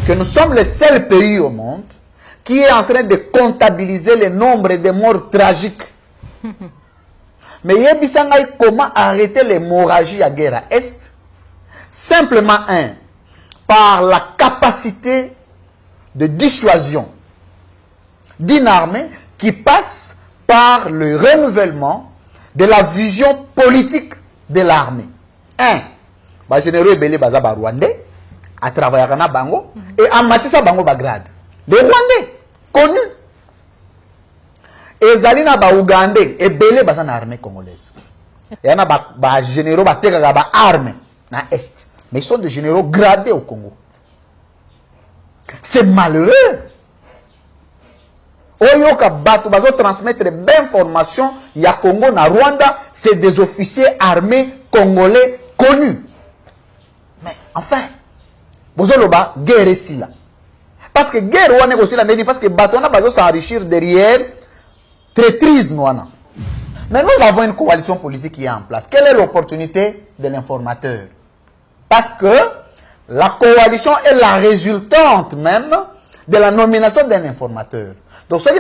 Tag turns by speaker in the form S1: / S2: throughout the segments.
S1: que nous sommes le seul pays au monde qui est en train de comptabiliser le nombre de morts tragiques. Mais Yebisangaï, comment arrêter l'hémorragie à guerre à Est? Simplement par la capacité de dissuasion d'une armée qui passe par le renouvellement de la vision politique de l'armée. Généraux Ebele Baza Rwandais, à travers Rana Bango, et à Matissa Bango Bagrade. Les Rwandais, connus. Et Zalina ba Ougandais, Ebele Baza na armée congolaise. Il y en a des généraux qui ont des armes dans l'Est. Mais ils sont des généraux gradés au Congo. C'est malheureux. Oyoka Bato Bazo transmettre des informations. Il y a Congo na Rwanda, c'est des officiers armés congolais connus. Mais enfin, Bozoloba, guerre ici là. Parce que guerre on est aussi la médie, parce que Bato na Bazo s'enrichir derrière traîtrise noana. Mais nous avons une coalition politique qui est en place. Quelle est l'opportunité de l'informateur? Parce que la coalition est la résultante même de la nomination d'un informateur. Donc, ce qui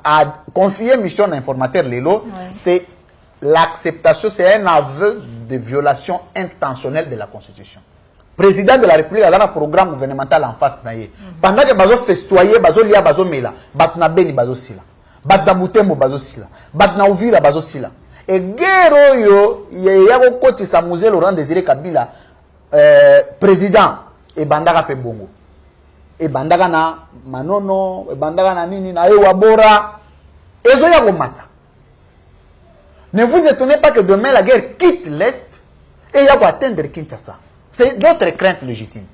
S1: a confié mission d'informateur Lelo, c'est l'acceptation, c'est un aveu de violation intentionnelle de la Constitution. Président de la République a un programme gouvernemental en face. Pendant que Bazo festoyer, Bazo lia, Bazo mela, Batna Beni, Bazo Sila, Batna Boutembo, Bazo Sila, Batna Ouvira, Bazo Sila. Et guerre yo, il y a un côté Samusé Laurent Désiré Kabila, président, et Bandara Pebongo. Et Bandara na Manono, et Bandara na Nini, na Ewabora, et Zoya Romata. Ne vous étonnez pas que demain la guerre quitte l'Est et il y a pour atteindre Kinshasa. C'est notre crainte légitime.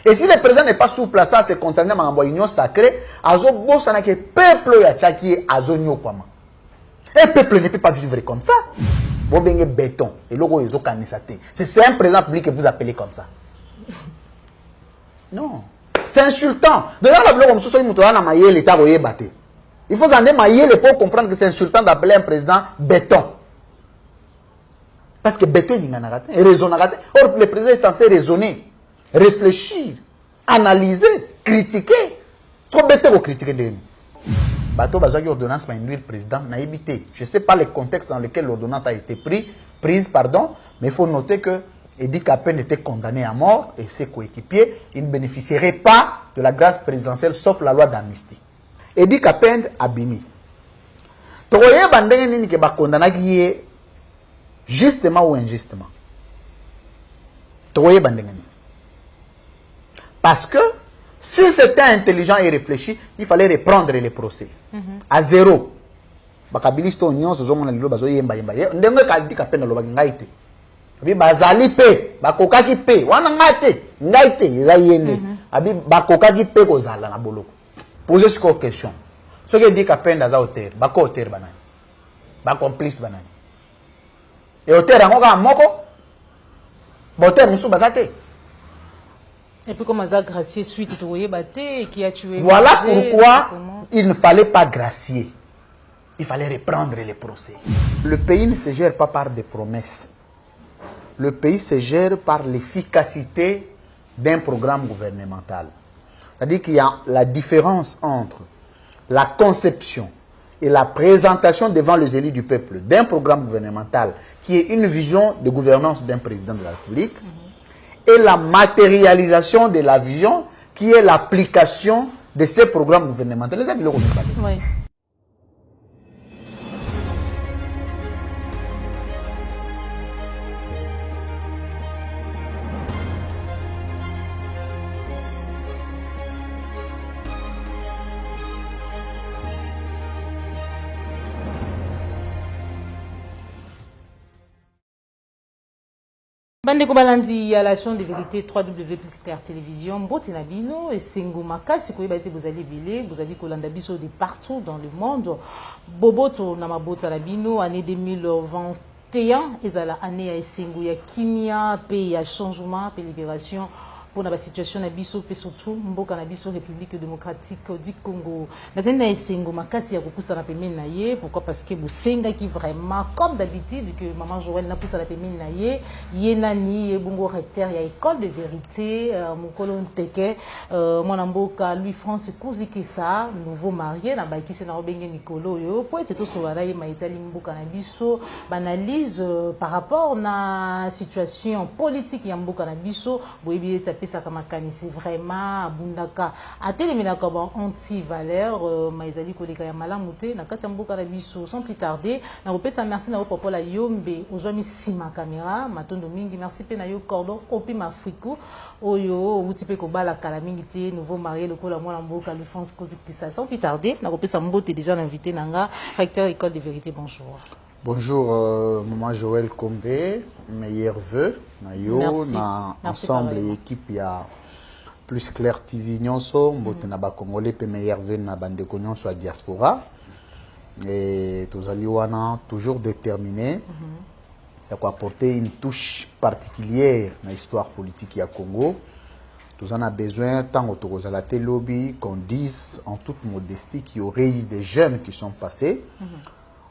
S1: Et si le président n'est pas souple à ça, c'est concerné à l'union sacrée, Azo Bossana que le peuple y a tchaki Azo Nyokwama. Un peuple ne peut pas vivre comme ça. Vous avez béton. Et logo ils ont canissaté. C'est un président public que vous appelez comme ça. Non. C'est insultant. De là, il faut en émailler pour comprendre que c'est insultant d'appeler un président béton. Parce que béton, il y a raison. Or, le président est censé raisonner, réfléchir, analyser, critiquer. Ce qu'on béton, vous critiquez. Bateau Bazogi ordonnance m'a induit le président n'a évité. Je ne sais pas le contexte dans lequel l'ordonnance a été prise, mais il faut noter que Edi Kapen était condamné à mort et ses coéquipiers, ils ne bénéficieraient pas de la grâce présidentielle sauf la loi d'amnistie. Edi Kapen a béni. Toye bandenge nini ke ba condamna qui est justement ou injustement. Toye bandenge nini. Parce que si c'était intelligent et réfléchi, il fallait reprendre les procès. À zéro. Bakabilisto union se zomona lilo bazo yemba yemba. Ndenge ka Edi Kapen lo bangaite. Abi bazali pe, bakokaki pe, wana ngate, ngaite yayene. Abi bakokaki pe kozala na boloko. Posez ce question. Ce qui dit qu'à peine dans hauteur, bako hauteur banani, ba complice banani. Et hauteur angoka moko, hauteur musu bazate.
S2: Et puis comment ça gracier suite trouvé baté qui a tué.
S1: Voilà pourquoi il ne fallait pas gracier. Il fallait reprendre les procès. Le pays ne se gère pas par des promesses. Le pays se gère par l'efficacité d'un programme gouvernemental. C'est-à-dire qu'il y a la différence entre la conception et la présentation devant les élus du peuple d'un programme gouvernemental qui est une vision de gouvernance d'un président de la République et la matérialisation de la vision qui est l'application de ces programmes gouvernementaux. Les amis, le oui.
S2: Bande Kobalandi à la chaîne de vérité www.star télévision Botenabino et Sengumaka si vous avez vous allez vélé vous allez Kolanda biso de partout dans le monde Boboto Namabota Labino année 2021 ezala année ya Sengu ya kimia pe ya changement pe libération pour la situation na biso pe surtout mboka na biso République démocratique du Congo. Nazenda esengo makasi ya kokusa na pemeni na ye, pourquoi parce que bosenga qui vraiment comme d'habitude que maman Joël na poussa na pemeni na ye, ye nani ye bongo recteur ya école de vérité mokolo nteke mwana mboka Louis France Kozikisa nouveau marié na bakisi na obenge Nikolo yo po ete to soara ye maitali mboka na biso banalise par rapport na situation politique ya mboka na biso boyebi ete ça comme c'est vraiment bundaka atelemina comme anti-valeur maizali koleka ya malamute na kati mboka na biso sans plus tarder na kopesa merci na papa la yombe ozwami sima caméra matondo mingi merci pe na yo cordon opima afriku oyo utipe ko bala kala mingi te nouveau marié le kola mwana mboka Louis France Kozikisa sans plus tarder na kopesa mbote déjà invité nanga recteur école de vérité. Bonjour.
S1: Bonjour, maman Joël Kombe, meilleurs vœux.
S2: Merci.
S1: Ensemble, l'équipe, il y a plus clair TV Nyonso, Mbotenaba Congolais, puis meilleurs vœux na bande Nyonso à diaspora. Et tous aliwana toujours déterminés. Il y a quoi apporter une touche particulière dans l'histoire politique du Congo. Tous en a besoin, tant autour de la lobby, qu'on dise en toute modestie qu'il y aurait eu des jeunes qui sont passés.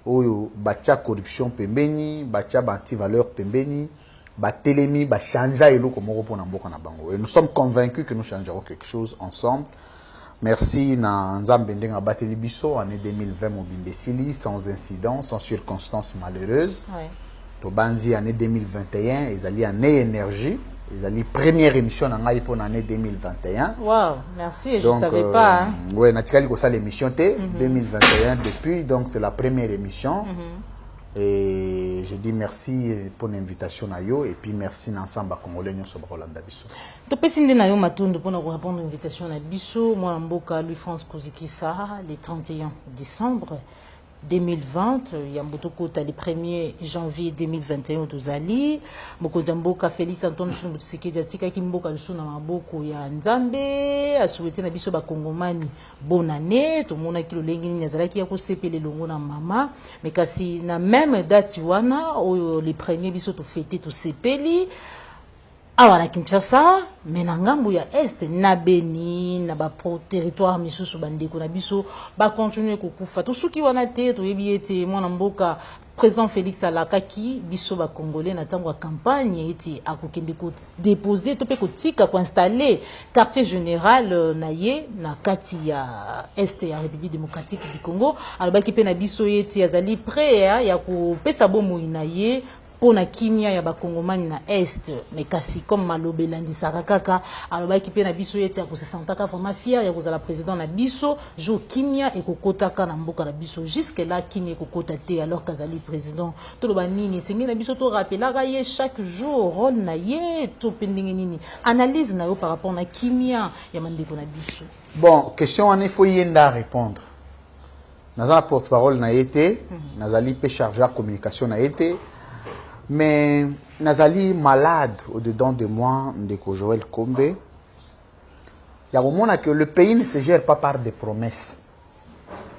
S1: Oyo bacha corruption pembeni bacha anti valeur pembeni ba telemi ba chanja eloko moko pona mboka na bango et nous sommes convaincus que nous changerons quelque chose ensemble. Merci na nzambe ndenga bateli biso année 2020 mobimbesili sans incident sans circonstances malheureuses. To banzi année 2021 ezali année énergie. Les première émission en l'année 2021.
S2: Wow, merci, je ne savais pas. Hein.
S1: Oui, naturellement, c'est l'émission T 2021 depuis, donc c'est la première émission. Et je dis merci pour l'invitation à yo et puis merci ensemble Congolais sur Rolanda Bisso.
S2: Tu peux signer na yo matondo pour nous répondre à l'invitation à Bisso, moi mboka Louis France Kozikisa le 31 décembre 2020, il y a le 1er janvier 2021 tozali mokonzamboka Félix Antoine Tshisekedi atika kimboka lusuna maboko ya Nzambe asuwete na biso ba kongomani bonne année to mona kilo lengi ni azalaki ya ko sepele longo na mama mais kasi na même date wana o les premiers biso to fêter to sepeli awa na Kinshasa mais na ngambu ya est na Beni na ba territoire misusu bandeko na biso ba continuer kokufa to suki wana te to yebi ete mwana mboka président Félix alakaki biso ba congolais na tango campagne eti akokende ko déposer to pe ko tika ko installer quartier général na ye na kati ya est ya République démocratique du Congo alobaki pe na biso eti azali prêt ya ko pesa bomo ina ye pona kimia ya bakongomani na est mais kasi comme malobe landisaka kaka alobaki pe na biso yete ya ko se sentaka vraiment fier ya kozala président na biso jo kimia ekokotaka na mboka na biso jusque là kimia ekokota te alors kazali président to loba nini sengi na biso to rappelaka ye chaque jour rôle na ye to pendenge nini analyse na yo par rapport na kimia ya mandeko na biso.
S1: Bon, question en faut yenda répondre. Nazala porte-parole na été, nazali pe chargé de communication na été. Mais Nazali malade au-dedans de moi, Ndeko Joël Kombe. Il y a un moment que le pays ne se gère pas par des promesses.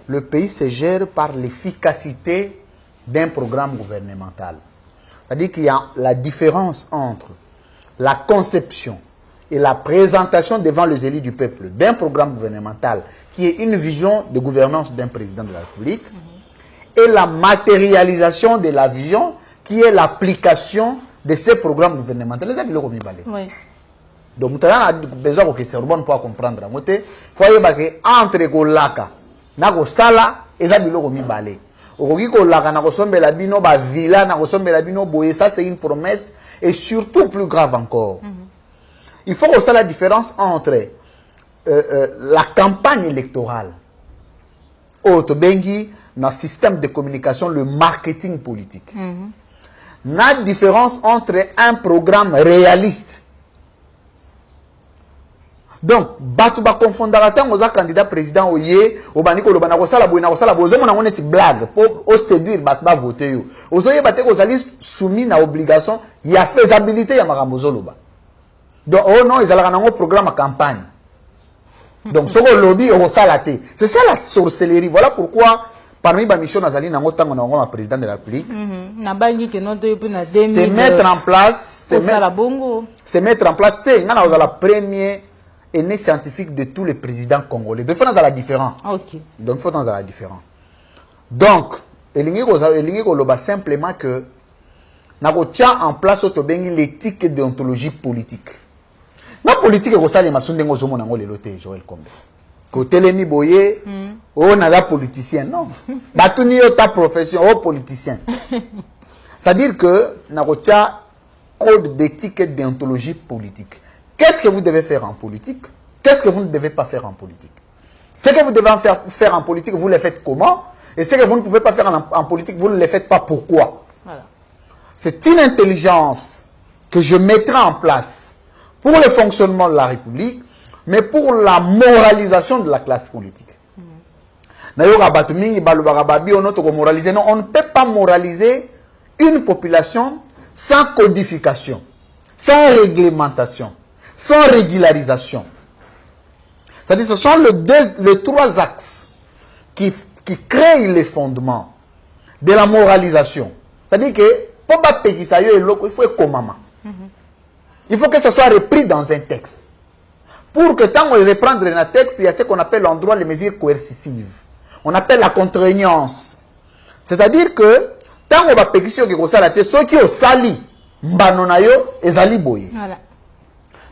S1: Le pays se gère par l'efficacité d'un programme gouvernemental. C'est-à-dire qu'il y a la différence entre la conception et la présentation devant les élus du peuple d'un programme gouvernemental qui est une vision de gouvernance d'un président de la République et la matérialisation de la vision qui est l'application de ces programmes gouvernementaux. Les amis, oui. Donc, nous avons besoin que c'est bon pour comprendre. Il faut que entre Kolaka, Nako Sala, et ça, nous avons balé. Okoki Kolaka, Nako Sombe la Bino, ba Villa, Nako Sombe la Bino, Boye, ça c'est une promesse, et surtout plus grave encore. Il faut aussi la différence entre la campagne électorale, Otobengi, dans le système de communication, le marketing politique. La différence entre un programme réaliste. Donc, batu ba confondre la tango za candidat président oye, obaniko lo banako sala boina ko sala bozo mona ngone ti blague pour o séduire batu ba voter yo. Ozoye baté ko zali soumis na obligation ya faisabilité ya makambo zoloba. Donc oh non, ils allaient un programme à campagne. Donc ce que lobby au salaté. C'est ça la sorcellerie. Voilà pourquoi parmi les missions nazali nango tango na président de la République
S2: se
S1: mettre en place se mettre en place la première année scientifique de tous les présidents congolais. De fois dans la différent.
S2: OK.
S1: Donc faut dans la différent. Donc elingi koloba simplement que nako tia en place otobengi l'éthique et déontologie politique. Na politique ko sala masonde ngozo mona ngo lelo te Joël Kombe. Ko telemi boye o na la politicien non. Batuni yo ta profession o politicien. C'est-à-dire que nako tia code d'éthique et déontologie politique. Qu'est-ce que vous devez faire en politique? Qu'est-ce que vous ne devez pas faire en politique? Ce que vous devez faire en politique, vous le faites comment? Et ce que vous ne pouvez pas faire en politique, vous ne le faites pas pourquoi? Voilà. C'est une intelligence que je mettrai en place pour le fonctionnement de la République, mais pour la moralisation de la classe politique. Non, on ne peut pas moraliser une population sans codification, sans réglementation, sans régularisation. C'est-à-dire ce sont les trois axes qui créent les fondements de la moralisation. C'est-à-dire que pour pas payer ça, il faut comment. Il faut que ça soit repris dans un texte. Pour que tant on reprend un texte, il y a ce qu'on appelle en droit les mesures coercitives. On appelle la contraignance. C'est-à-dire que tant on va payer sur que ça la tête, ceux qui ont sali, mbanonayo et zali boye. Voilà.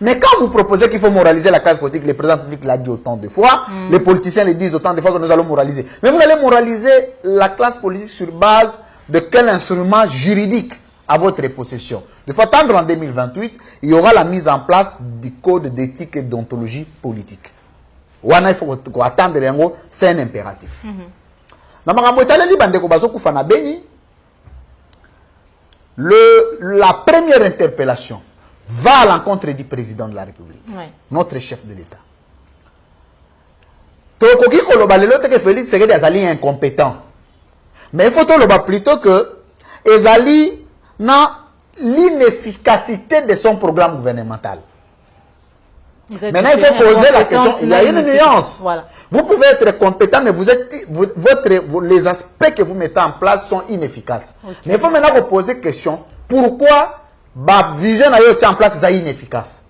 S1: Mais quand vous proposez qu'il faut moraliser la classe politique, le président public l'a dit autant de fois, les politiciens le disent autant de fois que nous allons moraliser. Mais vous allez moraliser la classe politique sur base de quel instrument juridique à votre possession. De fois tendre en 2028, il y aura la mise en place du code d'éthique et d'ontologie politique. Il faut attendre, c'est un impératif. La première interpellation va à l'encontre du président de la République, notre chef de l'État. Félix Tshisekedi est incompétent. Mais il faut plutôt que Ezali n'a l'inefficacité de son programme gouvernemental. Maintenant, il faut poser la question. Il y a une nuance. Voilà. Vous pouvez être compétent, mais les aspects que vous mettez en place sont inefficaces. Okay. Mais il faut maintenant vous poser la question. Pourquoi la vision est en place est inefficace?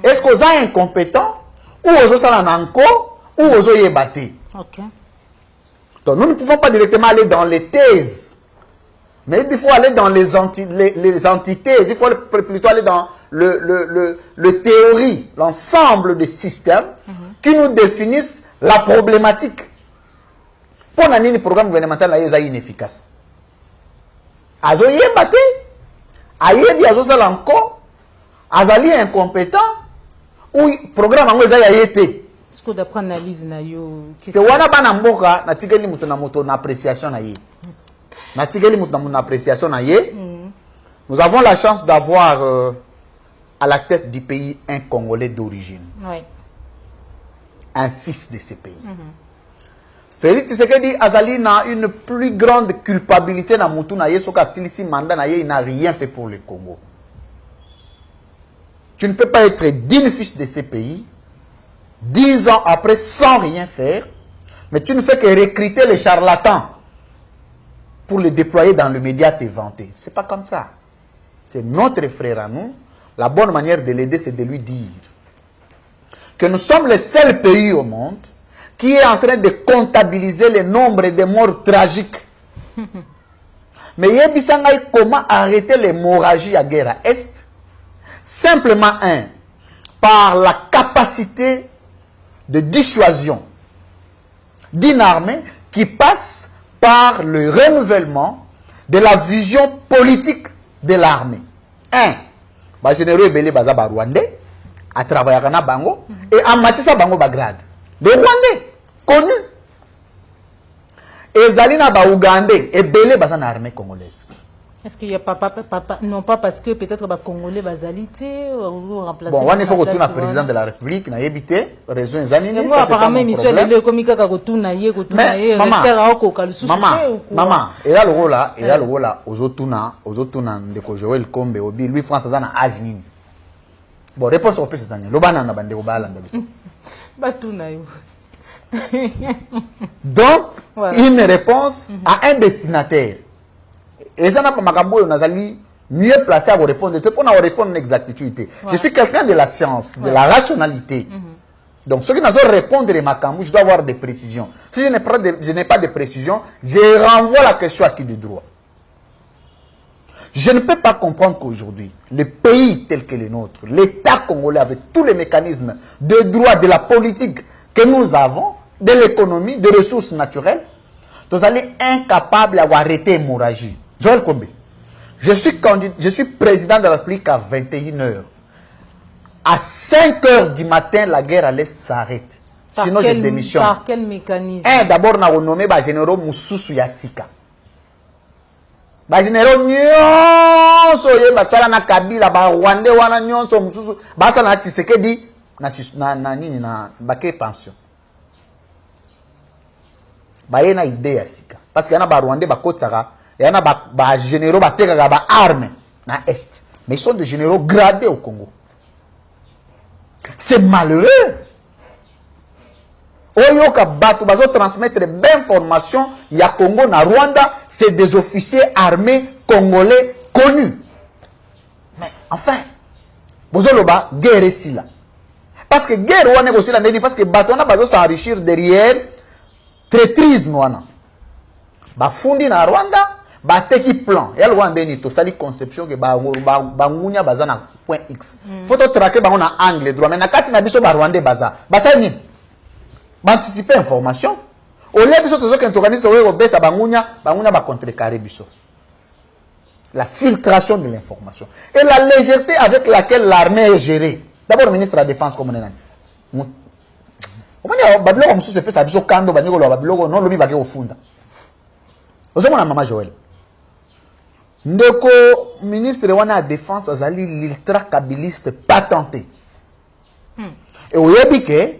S1: Est-ce que vous êtes incompétent ou vous êtes encore ou vous êtes battu? Okay. Donc, nous ne pouvons pas directement aller dans les thèses. Mais il faut aller dans les antithèses. Il faut plutôt aller dans le théorie, l'ensemble des systèmes qui nous définissent la problématique. Pour le programme gouvernemental est inefficace. Azoye batté, ayebi azosala encore, azali incompétent, ou programme ango est été.
S2: Est-ce que d'après analyse na yo,
S1: c'est wana bana mboka na tigeli mutu na moto na appréciation na ye. Na tigeli mutu na appréciation na ye. Nous avons la chance d'avoir à la tête du pays un Congolais d'origine. Oui. Un fils de ce pays. Félix Tshisekedi Azali n'a une plus grande culpabilité dans Moutou na Yesoka Silisi Manda na il n'a rien fait pour le Congo. Tu ne peux pas être digne fils de ce pays 10 ans après sans rien faire, mais tu ne fais que recruter les charlatans pour les déployer dans le média te vanter. C'est pas comme ça. C'est notre frère à nous. La bonne manière de l'aider, c'est de lui dire que nous sommes le seul pays au monde qui est en train de comptabiliser le nombre de morts tragiques. Mais Yebisangaï, comment arrêter l'hémorragie à guerre à Est? Simplement par la capacité de dissuasion d'une armée qui passe par le renouvellement de la vision politique de l'armée. Les généraux Ebele baza ba Rwandais à travailler à Bango et à Matissa Bango Bagrade. Les Rwandais connus. Et Zalina ba Ougandais Ebele baza na armée congolaise.
S2: Est-ce qu'il y a non pas parce que peut-être les Congolais basalité ou remplacer.
S1: Bon, on il faut retourner au président de la République na éviter raison examiner
S2: ça. Apparemment émission de comika ka retourner
S1: maman, et là le rôle là ozotuna ndeko Joël Kombe obi lui France za na âge nini. Bon, réponse au président. Lobana na bande ko balanda biso.
S2: Batuna yo.
S1: Donc, une réponse à un destinataire. Et ça n'a pas makambo nazali mieux placé à vous répondre. Pour nous répondre en exactitude. Je suis quelqu'un de la science, de la rationalité. Donc, ceux qui nous répondre à makambo, je dois avoir des précisions. Si je n'ai pas de précisions, je renvoie la question à qui de droit. Je ne peux pas comprendre qu'aujourd'hui, le pays tel que le nôtre, l'État congolais avec tous les mécanismes de droit, de la politique que nous avons, de l'économie, des ressources naturelles, nous allons incapables d'arrêter l'hémorragie. Joël Kombe, je suis président de la République à 21h. À 5h du matin, la guerre à l'Est s'arrête. Sinon, je démissionne.
S2: Par quel mécanisme?
S1: D'abord, nous avons nommé le général Moussoussou Yassika. Le général nyonso ye batsala na Kabila ba Rwandais wana nyonso Moussoussou basa na Tshisekedi na nini na bake pension. Ba ye na idée ya sika. Parce que yana ba Rwandais ba kotsaka, yana ba généraux ba tekaka ba armes na Est. Mais ils sont des généraux gradés au Congo. C'est malheureux. Oyoka Batou bazo transmettre d'informations ya Congo na Rwanda, c'est des officiers armés congolais connus. Mais enfin, bozoloba guerre ici là. Parce que guerre wana aussi la neni parce que Batou na bazo s'enrichir derrière traîtrisme wana. Ba fundi na Rwanda, ba teki plan. Ya Rwanda ni to sali conception que ba ngunya bazana point X. Faut to traquer ba on a angle droit mais na kati na biso ba Rwanda baza. Basa ni anticiper information. Au lieu de ce que organise le bête à Bangunya va contrecarrer biso. La filtration de l'information. Et la légèreté avec laquelle l'armée est gérée. D'abord, le ministre de la Défense, comme on est là. On va dire, on se fait ça, biso kando, banyo lo babilo, non lobi bagé au funda. Ozo mona mama Joël. Ndeko ministre de la Défense azali l'ultra kabiliste patenté. Et au yebike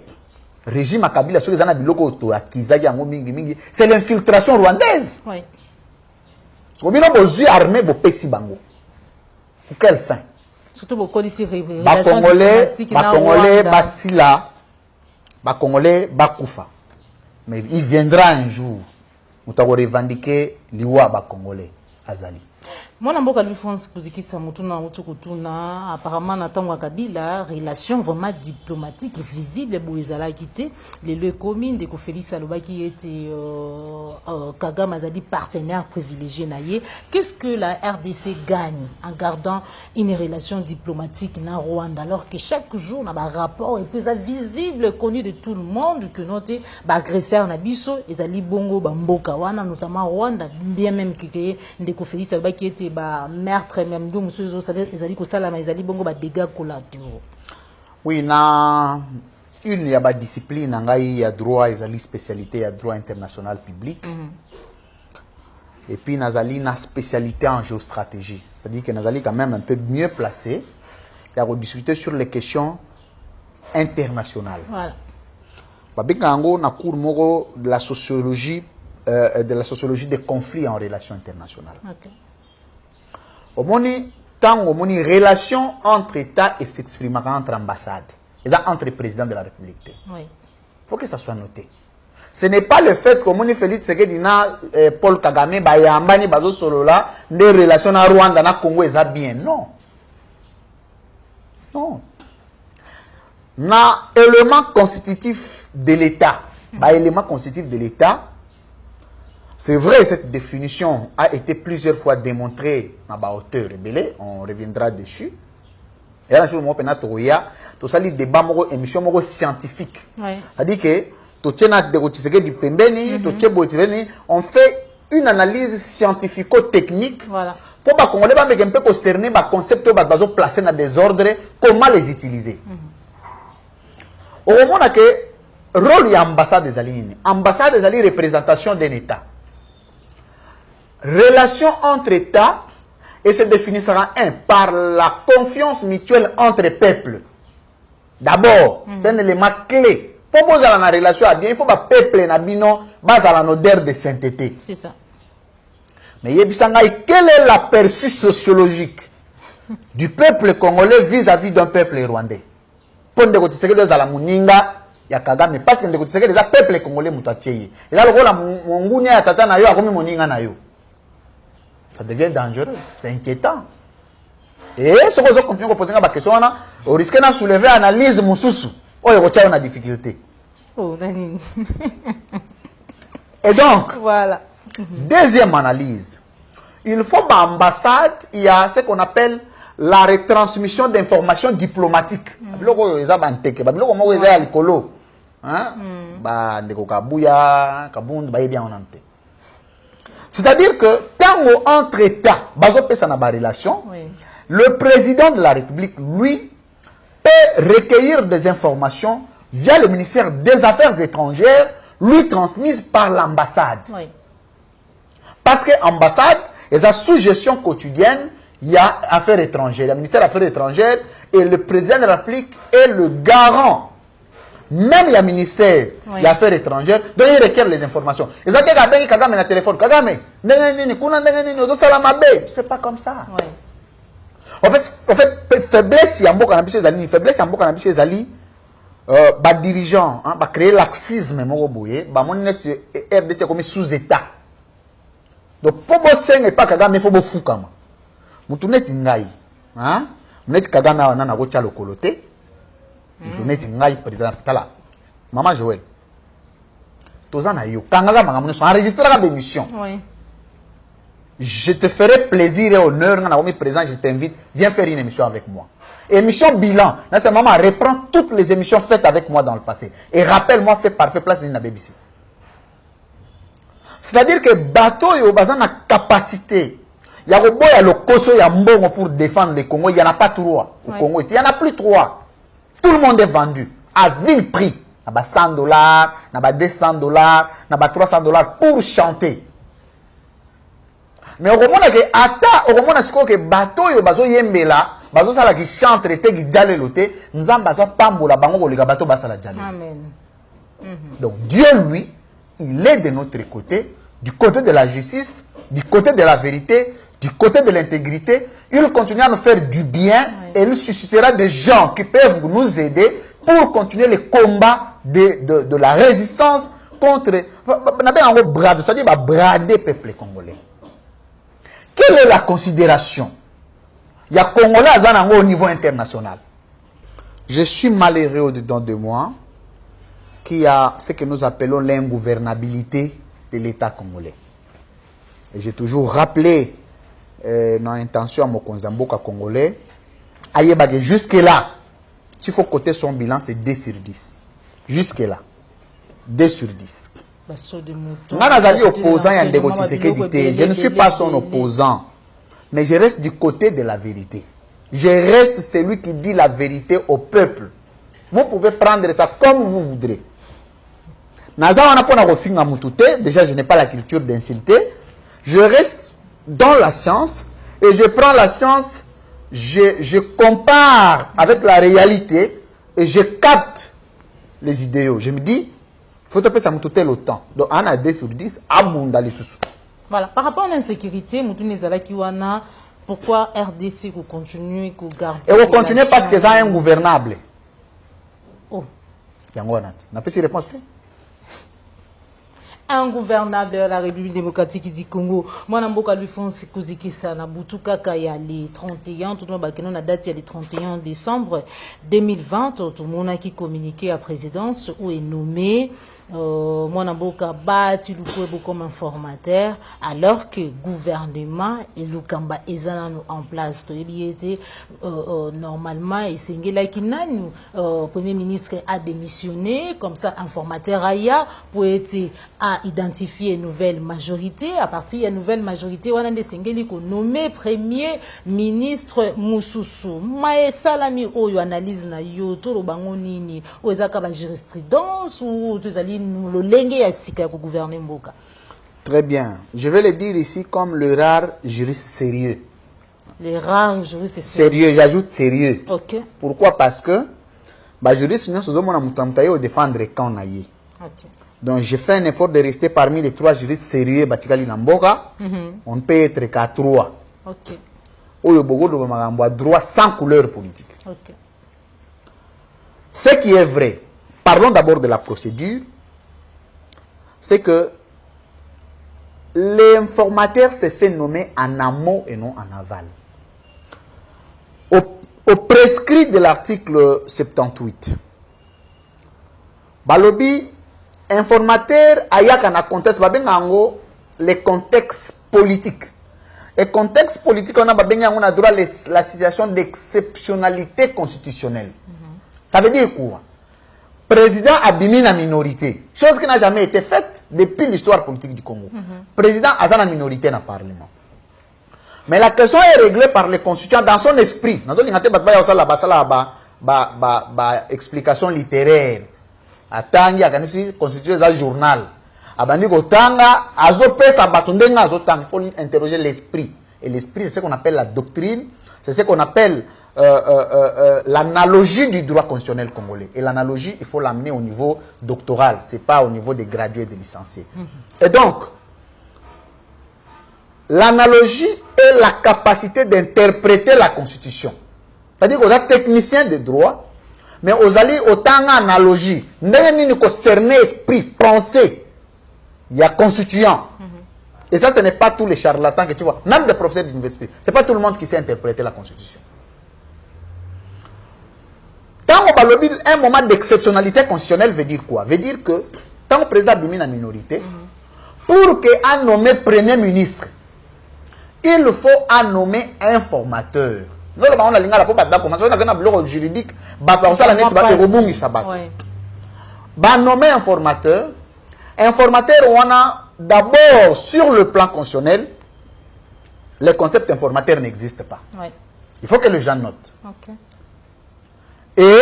S1: régime à Kabila, ceux qui ont biloko to akizaki yango mingi mingi, c'est l'infiltration rwandaise. Oui. Parce que vous armé bo pesi bango. Pour quelle fin?
S2: Surtout beaucoup d'ici
S1: ba Congolais basila, ba Congolais bakufa. Mais il viendra un jour où tu vas revendiquer liwa ba Congolais azali.
S2: Moi, je suis France Kouzikisa Moutuna Otukutuna, apparemment, Natango Kabila, relation vraiment diplomatique et visible, Bouizala quitté, les lieux communs de Félix Aloba qui était Kagame Azadi partenaire privilégié naïe. Qu'est-ce que la RDC gagne en gardant une relation diplomatique na Rwanda alors que chaque jour, on a un rapport et plus visible, connu de tout le monde, que notre agresseur Nabiso, Ezali Bongo, Bamboka Wana, notamment Rwanda, bien même que Ndeko Félix Aloba qui était meurtre même d'où monsieur Ezali Kosalama Ezali Bongo ba dégâts collatéraux.
S1: Oui, na une ya ba discipline ngai ya droit ezali spécialité ya droit international public. Et puis nazali na spécialité en géostratégie. C'est-à-dire que nazali quand même un peu mieux placé pour discuter sur les questions internationales. Voilà. Babikango na cours moko de la sociologie des conflits en relations internationales. Okay. Au moni relation entre États et s'exprimer entre ambassades. Et ça entre présidents de la République. Oui. Il faut que ça soit noté. Ce n'est pas le fait que moni Félix Tshisekedi na Paul Kagame ba yambani bazo solo là des relations na Rwanda na Congo ça bien non. Non. Na élément constitutif de l'État. Ba élément constitutif de l'État. C'est vrai, cette définition a été plusieurs fois démontrée à ma hauteur rebelle, on reviendra dessus. Et un jour, moi, tout ça, il débat, émission scientifique. C'est-à-dire que, on fait une analyse scientifico-technique pour que les gens puissent concerner les concepts qui sont placés dans des ordres, comment les utiliser. Au moment où le rôle de l'ambassade des Alliés, l'ambassade des Alliés, représentation d'un État. Relation entre États et se définissera par la confiance mutuelle entre peuples. D'abord, c'est un élément clé. Pour poser la relation à bien, il faut que le peuple n'abino base à la odeur de sainteté. C'est ça. Mais quel est l'aperçu sociologique du peuple congolais vis-à-vis d'un peuple rwandais? Pour que tu sais que la muninga ya Kagame parce que ndeko Tshisekedi eza peuple congolais muto atcheye. Et là lokola mongunya ya tata na yo akomi moninga na yo. Ça devient dangereux, c'est inquiétant. Et ce que vous continuez à poser la question, on risque de soulever l'analyse mususu. Oh, il y a une difficulté.
S2: Oh, Nani.
S1: Et donc,
S2: voilà.
S1: Deuxième analyse. Il faut que l'ambassade, il y a ce qu'on appelle la retransmission d'informations diplomatiques. C'est-à-dire que tant entre États, relation, le président de la République, lui, peut recueillir des informations via le ministère des Affaires étrangères, lui transmises par l'ambassade.
S2: Oui.
S1: Parce que l'ambassade est sa sous-gestion quotidienne, il y a Affaires étrangères, le ministère des Affaires étrangères, et le président de la République est le garant. Même le ministère des Affaires étrangères, donc il requiert les informations. Ils ont dit que Kagame a téléphone. Kagame, c'est pas comme ça.
S2: Oui.
S1: En fait, faiblesse, il y a beaucoup de faiblesse, il y a beaucoup de zali. Bah dirigeant, bah créer laxisme, RDC comme sous-état. Donc pour bosser n'est pas Kagame, il faut bosser comme. Moutoune tingai, hein? Mounet Kagame a nana gocha le coloté. Moutoune tingai président Tala. Maman Joël. Tozana yo, kangaga mangamoune sont enregistrés à l'émission.
S2: Oui.
S1: Je te ferai plaisir et honneur, présent, je t'invite, viens faire une émission avec moi. Émission bilan, là c'est maman reprend toutes les émissions faites avec moi dans le passé. Et rappelle-moi, fait parfait place dans la BBC. C'est-à-dire que bateau et Obazan a capacité. Il y a le Koso, il y a Mbongo pour défendre le Congo, il n'y en a pas trois au Congo ici. Il n'y en a plus trois. Tout le monde est vendu à vil prix. Il y a $100, il y a $200, il y a $300 pour chanter. Mais au moment où ata au moment où que bateau yo bazo yembela bazo sala ki chantre te ki jale lote nzamba so pambola bango ko leka bateau basala jale.
S2: Amen.
S1: Donc Dieu lui, il est de notre côté, du côté de la justice, du côté de la vérité, du côté de l'intégrité. Il continue à nous faire du bien et il suscitera des gens qui peuvent nous aider pour continuer le combat de la résistance contre c'est-à-dire brader peuple congolais. Quelle est la considération? Il y a Congolais au niveau international. Je suis malheureux au-dedans de moi qu'il y a ce que nous appelons l'ingouvernabilité de l'État congolais. Et j'ai toujours rappelé dans l'intention à mon Konzamboka congolais, jusque-là, s'il faut coter son bilan, c'est 2 sur 10. Jusque-là, 2 sur 10. Je ne suis pas son opposant, mais je reste du côté de la vérité. Je reste celui qui dit la vérité au peuple. Vous pouvez prendre ça comme vous voudrez. Déjà, je n'ai pas la culture d'insulter. Je reste dans la science et je prends la science, je compare avec la réalité et je capte les idéaux. Je me dis, il faut que ça me toute le temps. Donc, on a 2 sur 10, à les sous.
S2: Voilà. Par rapport à l'insécurité, pourquoi RDC continue à garder?
S1: Et on continue parce que c'est ingouvernable. Oh. On a pas de réponse.
S2: Ingouvernable de la République démocratique du Congo. Moi, je lui fais Kouzikisa na Butuka Kaya les 31, tout le monde a date le 31 décembre 2020, tout le monde qui communiqué à présidence ou est nommé moi namboka bati lukwebo comme informateur alors que gouvernement et lukamba ezana en place to ebiete normalement et sengela kinanu premier ministre a démissionné comme ça informateur aya pour être à identifier une nouvelle majorité à partir de nouvelle majorité wana de sengeli ko nommé premier ministre Mususu mae salami oyo analyse na yo to lo bango nini o ezaka ba jurisprudence ou tozali
S1: Très bien. Je vais le dire ici comme le rare juriste sérieux.
S2: Les rares juristes
S1: sérieux. J'ajoute sérieux.
S2: Ok.
S1: Pourquoi? Parce que les juristes nous sommes défendre quand on a eu. Donc j'ai fait un effort de rester parmi les 3 juristes sérieux Batikali Namboka. On peut être qu'à 3.
S2: Ok.
S1: Oyo bogo do magambo droit sans couleur politique.
S2: Ok.
S1: Ce qui est vrai, parlons d'abord de la procédure. C'est que l'informateur s'est fait nommer en amont et non en aval. Au prescrit de l'article 78, Balobi, informateur, ayaka na contexte, babengango, les contextes politiques. Et contexte politique, on a droit à la situation d'exceptionnalité constitutionnelle. Ça veut dire quoi? Président abîme la minorité. Chose qui n'a jamais été faite depuis l'histoire politique du Congo. Président a la minorité dans le Parlement. Mais la question est réglée par les constituants dans son esprit. Dans son explication littéraire. Atangi akanisi constituer un journal. Abandi kotanga azopesa batundenga azotanga. Il faut interroger l'esprit. Et l'esprit, c'est ce qu'on appelle la doctrine. C'est ce qu'on appelle l'analogie du droit constitutionnel congolais. Et l'analogie, il faut l'amener au niveau doctoral. Ce n'est pas au niveau des gradués et des licenciés. Et donc, l'analogie est la capacité d'interpréter la Constitution. C'est-à-dire qu'on est technicien de droit, mais on a autant d'analogie. Nous avons cerné esprit, pensée. Il y a constituant. Et ça, ce n'est pas tous les charlatans que tu vois. Même des professeurs d'université. Ce n'est pas tout le monde qui sait interpréter la Constitution. Quand on parle d'un moment d'exceptionnalité constitutionnelle, veut dire quoi? Veut dire que, tant que le président domine la minorité, pour qu'on nomme premier ministre, il faut en nommer un formateur. Nous avons la loi juridique, nommer un formateur. Un formateur, on a d'abord sur le plan constitutionnel, le concept informateur n'existe pas. Il faut que les gens notent. Et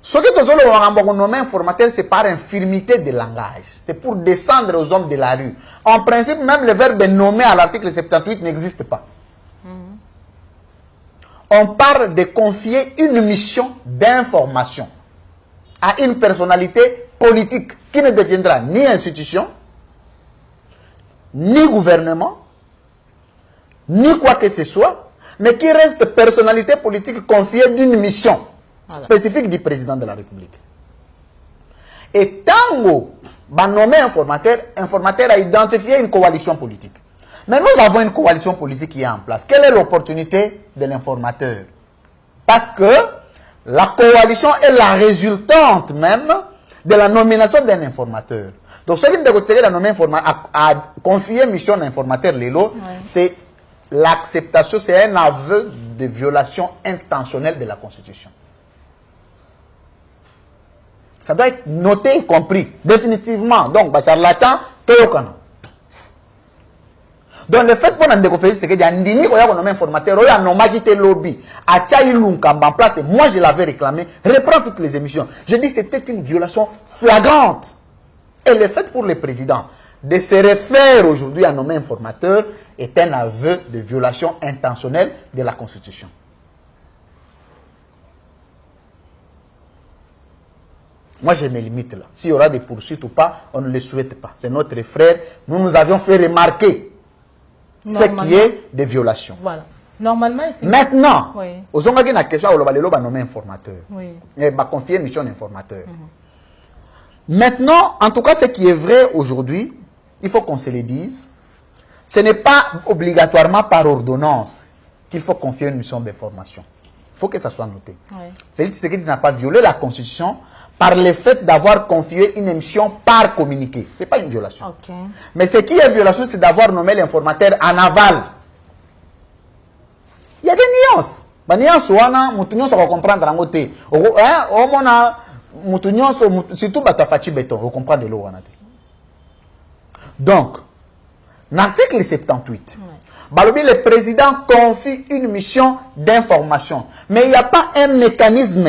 S1: ce que nous nommons informateur, c'est par infirmité de langage. C'est pour descendre aux hommes de la rue. En principe, même le verbe nommer à l'article 78 n'existe pas. On parle de confier une mission d'information à une personnalité politique qui ne deviendra ni institution, ni gouvernement, ni quoi que ce soit, mais qui reste personnalité politique confiée d'une mission spécifique du président de la République. Et tango, nommé informateur a identifié une coalition politique. Mais nous avons une coalition politique qui est en place. Quelle est l'opportunité de l'informateur? Parce que la coalition est la résultante même de la nomination d'un informateur. Donc, ce qui a confié mission d'informateur, c'est l'acceptation, c'est un aveu de violation intentionnelle de la Constitution. Ça doit être noté y compris, définitivement. Donc, charlatan, donc, le fait pour nous faire, c'est que il y a un informateur, il y a un lobby, en place, et moi je l'avais réclamé, reprend toutes les émissions. Je dis que c'était une violation flagrante. Et le fait pour le président de se référer aujourd'hui à nommer informateur est un aveu de violation intentionnelle de la Constitution. Moi, je me limite là. S'il y aura des poursuites ou pas, on ne le souhaite pas. C'est notre frère. Nous avions fait remarquer ce qui est des violations.
S2: Voilà. Normalement, c'est...
S1: Maintenant, aux hommes qui ont question, on va nommer informateur. Et va confier mission d'informateur. Maintenant, en tout cas, ce qui est vrai aujourd'hui, il faut qu'on se le dise, ce n'est pas obligatoirement par ordonnance qu'il faut confier une mission d'information. Il faut que ça soit noté. Félix Tshisekedi n'a pas violé la Constitution par le fait d'avoir confié une mission par communiqué. Ce n'est pas une violation. Mais ce qui est violation, c'est d'avoir nommé l'informateur en aval. Il y a des nuances. Les nuances, on va comprendre en côté. Surtout Batafachi Beton, vous comprenez l'eau. Donc, l'article 78, le président confie une mission d'information. Mais il n'y a pas un mécanisme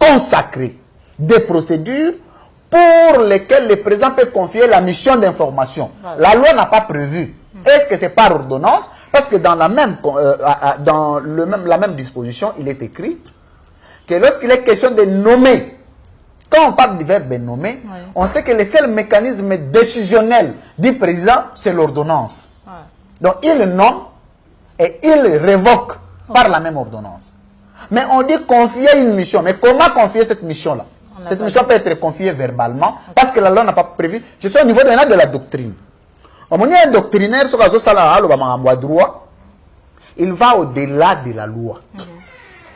S1: consacré des procédures pour lesquelles le président peut confier la mission d'information. La loi n'a pas prévu. Est-ce que c'est par ordonnance? Parce que dans la même disposition, il est écrit que lorsqu'il est question de nommer, quand on parle du verbe nommer, on sait que le seul mécanisme décisionnel du président, c'est l'ordonnance. Donc il nomme et il révoque par la même ordonnance. Mais on dit confier une mission. Mais comment confier cette mission-là? Cette mission peut être confiée verbalement parce que la loi n'a pas prévu. Je suis au niveau de la doctrine. Au moment où un doctrinaire, droit, il va au-delà de la loi.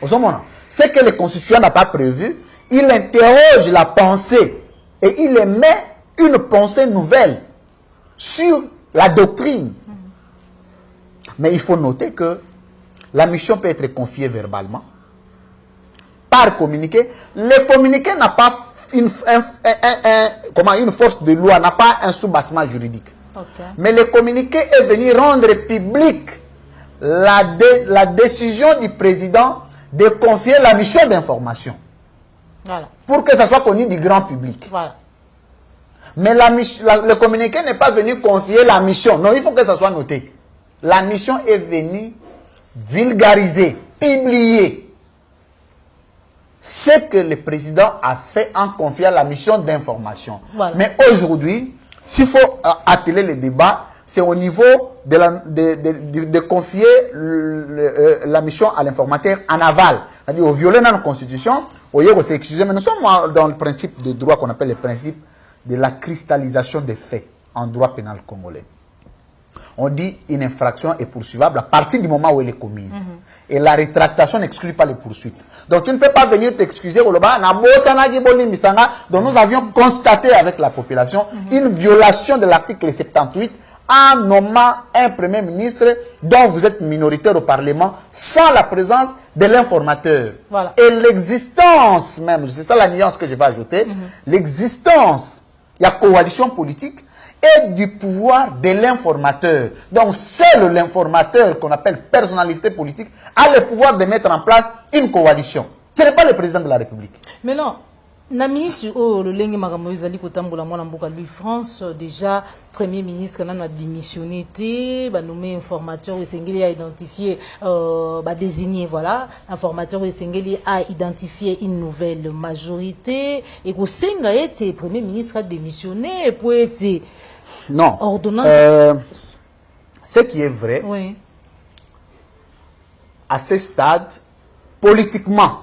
S1: Ce que le constituant n'a pas prévu, il interroge la pensée et il émet une pensée nouvelle sur la doctrine. Mais il faut noter que la mission peut être confiée verbalement, par communiqué. Le communiqué n'a pas une force de loi, n'a pas un soubassement juridique. Mais le communiqué est venu rendre public la décision du président de confier la mission d'information. Voilà. Pour que ça soit connu du grand public. Voilà. Mais le communiqué n'est pas venu confier la mission. Non, il faut que ça soit noté. La mission est venue vulgariser, publier ce que le président a fait en confiant la mission d'information. Voilà. Mais aujourd'hui, s'il faut atteler le débat, c'est au niveau de confier la mission à l'informateur en aval. C'est-à-dire, au violer dans la Constitution, au lieu de s'excuser, mais nous sommes dans le principe de droit qu'on appelle le principe de la cristallisation des faits en droit pénal congolais. On dit une infraction est poursuivable à partir du moment où elle est commise. Et la rétractation n'exclut pas les poursuites. Donc tu ne peux pas venir t'excuser. Donc nous avions constaté avec la population une violation de l'article 78 en nommant un premier ministre dont vous êtes minoritaire au Parlement sans la présence de l'informateur. Voilà. Et l'existence même, c'est ça la nuance que je vais ajouter, l'existence, il y a coalition politique, et du pouvoir de l'informateur. Donc, seul l'informateur, qu'on appelle personnalité politique, a le pouvoir de mettre en place une coalition. Ce n'est pas le président de la République.
S2: Mais non, la ministre, le Lengi Magamoïse Ali Kotamboula Moulamboka, lui, France, déjà, Premier ministre, a démissionné, nommé informateur, il a identifié, désigné, voilà, informateur, il a identifié une nouvelle majorité, et que Senga était Premier ministre a démissionné, pour être
S1: non.
S2: Ordonnance.
S1: Ce qui est vrai,
S2: oui.
S1: À ce stade, politiquement,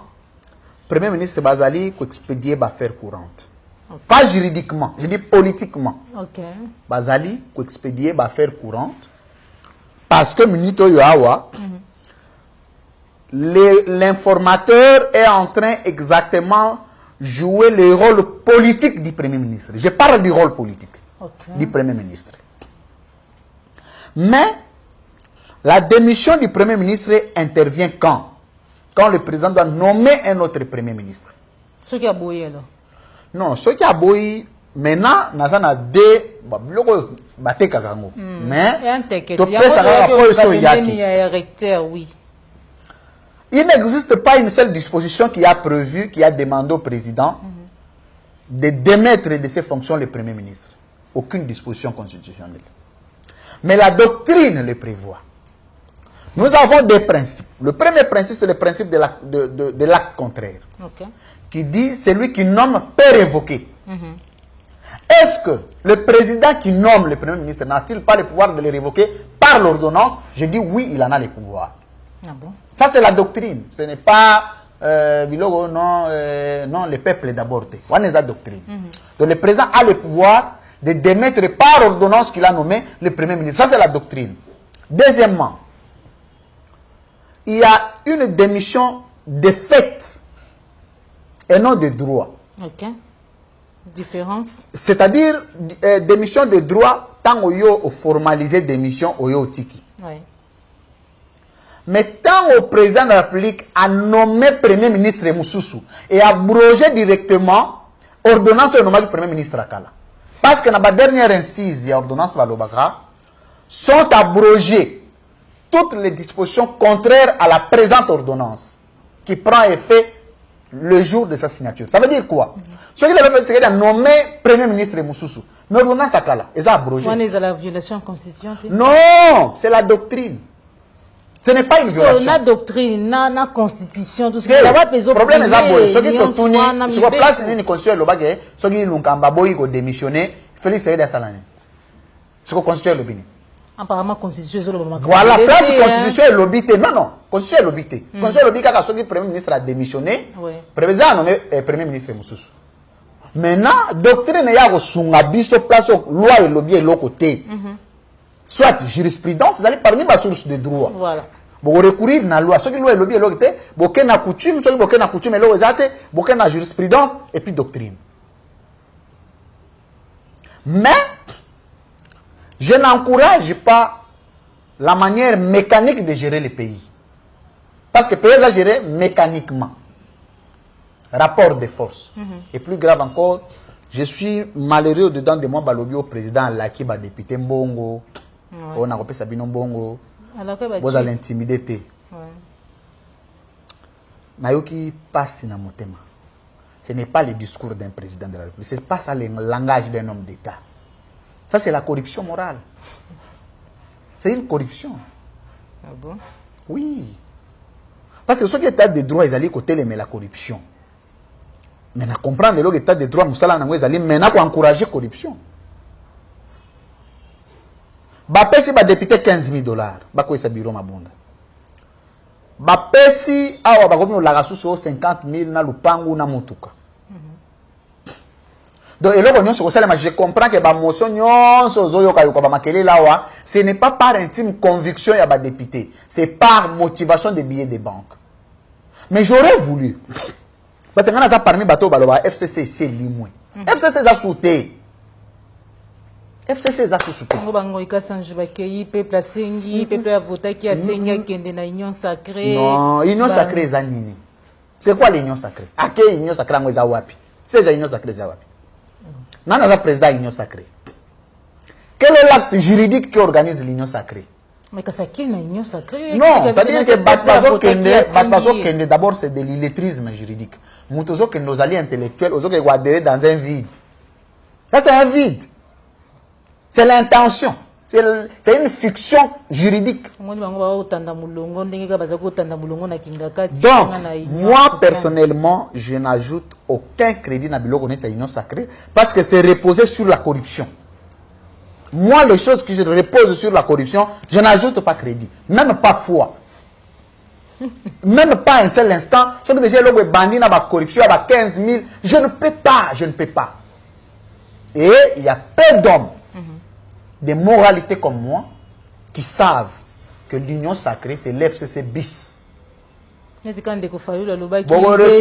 S1: Premier ministre Bazali a expédié l'affaire courante. Okay. Pas juridiquement, je dis politiquement.
S2: Okay.
S1: Bazali a expédié l'affaire courante parce que Minito Yoawa, l'informateur est en train exactement jouer le rôle politique du Premier ministre. Je parle du rôle politique. Okay. Du Premier ministre. Mais la démission du Premier ministre intervient quand? Quand le président doit nommer un autre Premier ministre.
S2: Ce qui a bouillé alors? Non,
S1: ce qui a bouillé, maintenant, nous avons deux mais il n'existe pas une seule disposition qui a prévu, qui a demandé au président de démettre de ses fonctions le Premier ministre. Aucune disposition constitutionnelle. Mais la doctrine le prévoit. Nous avons des principes. Le premier principe, c'est le principe de l'acte contraire. Okay. Qui dit, celui qui nomme peut révoquer. Est-ce que le président qui nomme le Premier ministre n'a-t-il pas le pouvoir de le révoquer par l'ordonnance? Je dis oui, il en a le pouvoir.
S2: Ah bon?
S1: Ça, c'est la doctrine. Ce n'est pas non, le peuple d'abord. On est la doctrine. Donc, le président a le pouvoir de démettre par ordonnance qu'il a nommé le Premier ministre. Ça, c'est la doctrine. Deuxièmement, il y a une démission de fait et non de droit.
S2: Ok. Différence?
S1: C'est-à-dire, démission de droit, tant au formalisé démission au tiki.
S2: Oui.
S1: Mais tant au président de la République a nommé Premier ministre Moussoussou et a abrogé directement ordonnance au nom du Premier ministre Akala. Parce que dans la dernière incise, l'ordonnance Valobaka, sont abrogées toutes les dispositions contraires à la présente ordonnance qui prend effet le jour de sa signature. Ça veut dire quoi? Ce qu'il avait fait, c'est qu'il a nommé Premier ministre Moussoussou. Mais l'ordonnance Akala, ils ont abrogé.
S2: On est à la violation constitutionnelle?
S1: Non, c'est la doctrine. Ce n'est pas une violation.
S2: La doctrine, la constitution, tout ce
S1: qui est le problème est que ceux qui sont sur la place de constitution le bagage, ceux qui l'ont démissionné, Félix Seyda Salani. Ce que constitution le bini.
S2: Apparemment constitution le moment.
S1: Voilà, place constitution est l'obité. Non non, constitution est l'obité. Constitution est l'obité quand le premier ministre a démissionné. Président a nommé premier ministre Moussoussou. Maintenant, doctrine ya ko sunga biso place loi et lobby et l'autre côté. Soit jurisprudence, vous allez parmi les sources de droit.
S2: Voilà.
S1: Vous recourir à la loi. Ce qui est loi et lobby et l'autre côté, vous avez une coutume, ce qui est une coutume et l'autre côté, vous avez une jurisprudence et puis doctrine. Mais, je n'encourage pas la manière mécanique de gérer le pays. Parce que le pays est géré mécaniquement. Rapport de force. Et plus grave encore, je suis malheureux au-dedans de moi, balobi au président Laki, député Mbongo, on a repris Sabino Mbongo, vous allez l'intimider. Nayoki passe na motema. Ce n'est pas le discours d'un président de la République, ce n'est pas ça le langage d'un homme d'État. Ça, c'est la corruption morale. C'est une corruption.
S2: Ah bon?
S1: Oui. Parce que ceux qui état de droit, ils allaient côté mais la corruption. Mais à comprendre que l'état de droit, nous allons encourager la corruption. Si le député $15 000, il y a bureau mabunda. Si il 50 000 na lupangu na mutuka. Donc, je comprends que la motion, ce n'est pas par intime conviction il y a des députés, c'est par motivation des billets de banque. Mais j'aurais voulu. Parce que quand on a parmi bateau baloba FCC c'est limoué. FCC a sauté. FCC a sauté.
S2: On va ngoika sanji bakei peuple asengi peuple a voté qui a sengi kende na union sacrée.
S1: Non, union sacrée za nini? C'est quoi l'union sacrée? Ake union sacrée ngo za wapi? C'est déjà union sacrée za wapi? Nana za président union sacrée. Quel est l'acte juridique qui organise l'union sacrée?
S2: Mais que ça qui est une union sacrée?
S1: Non, ça veut dire que Batbazo Kende, d'abord c'est de l'illettrisme juridique. Moutozo Kende, nos alliés intellectuels, aux autres qui adhérer dans un vide. Ça c'est un vide. C'est l'intention. C'est une fiction juridique. Donc, moi personnellement, je n'ajoute aucun crédit à l'union sacrée parce que c'est reposé sur la corruption. Moi, les choses qui se reposent sur la corruption, je n'ajoute pas crédit, même pas foi. Même pas un seul instant. Si vous avez le bandit dans la corruption, à 15 000, je ne peux pas, je ne peux pas. Et il y a peu d'hommes de moralité comme moi qui savent que l'union sacrée, c'est l'FCC bis.
S2: Mais c'est quand il faut le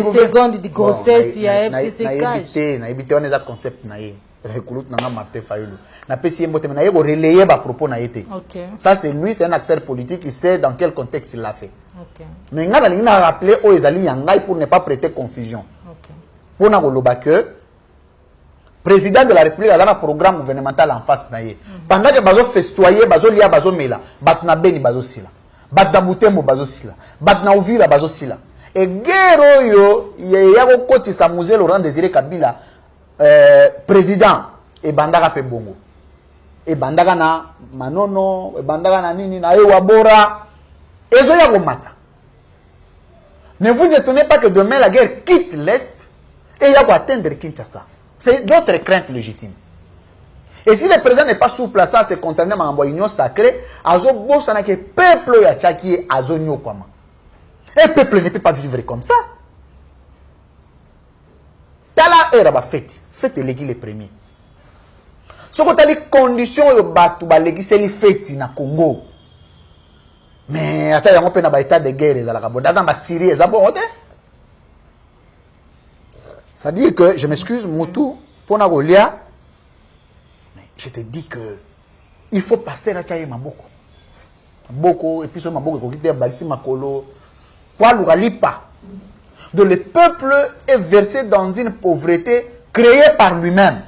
S2: secondes de grossesse, il y a FCC cage.
S1: On a un concept. Ça c'est lui, c'est un acteur politique, il sait dans quel contexte il l'a fait. Mais il a rappelé aux Yangay pour ne pas prêter confusion. Pour que président de la République a un programme gouvernemental en face. Pendant que bazo festoyer, bazo lia, bazo mela, batna beni bazo sila, batna butembo bazo sila, batna uvila bazo sila. Et guerre yo, yako koti sa musée Laurent Désiré Kabila. Président et bandaka pe bongo et bandaka na manono et bandaka na nini na ewabora ezo ya komata. Ne vous étonnez pas que demain la guerre quitte l'Est et il y a pour atteindre Kinshasa. C'est d'autres craintes légitimes. Et si le président n'est pas souple à ça, c'est concerné à l'union sacrée, azo bosana que peuple ya tchaki azo nyokwama. Un peuple ne peut pas vivre comme ça. Tala era ba fête légui les premiers. Ce que tu as dit conditions yo batu ba légui c'est les fêtes na Congo. Mais attends yango pe na ba état de guerre za la kabonda dans ba Syrie za bon hote. Ça dit que je m'excuse Moutou pour na golia. Mais je te dis que il faut passer la chaye maboko. Boko et puis ce maboko ko kite ba si makolo. Kwa lugalipa. Donc le peuple est versé dans une pauvreté créée par lui-même.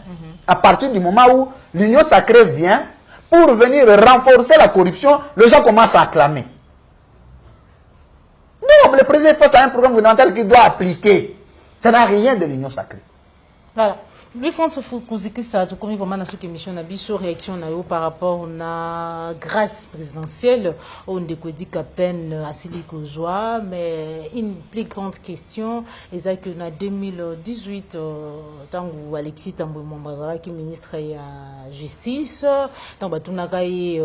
S1: À partir du moment où l'union sacrée vient, pour venir renforcer la corruption, les gens commencent à acclamer. Non, le président est face à un programme gouvernemental qu'il doit appliquer. Ça n'a rien de l'union sacrée.
S2: Voilà. Lui France Kouziki ça tout comme vraiment dans cette émission na biso réaction na yo par rapport na grâce présidentielle on décodit qu'à peine à Siliko joie mais une plus grande question est que na 2018 tangu Alexis Tambwe Mwambazara qui ministre ya justice tant batuna kai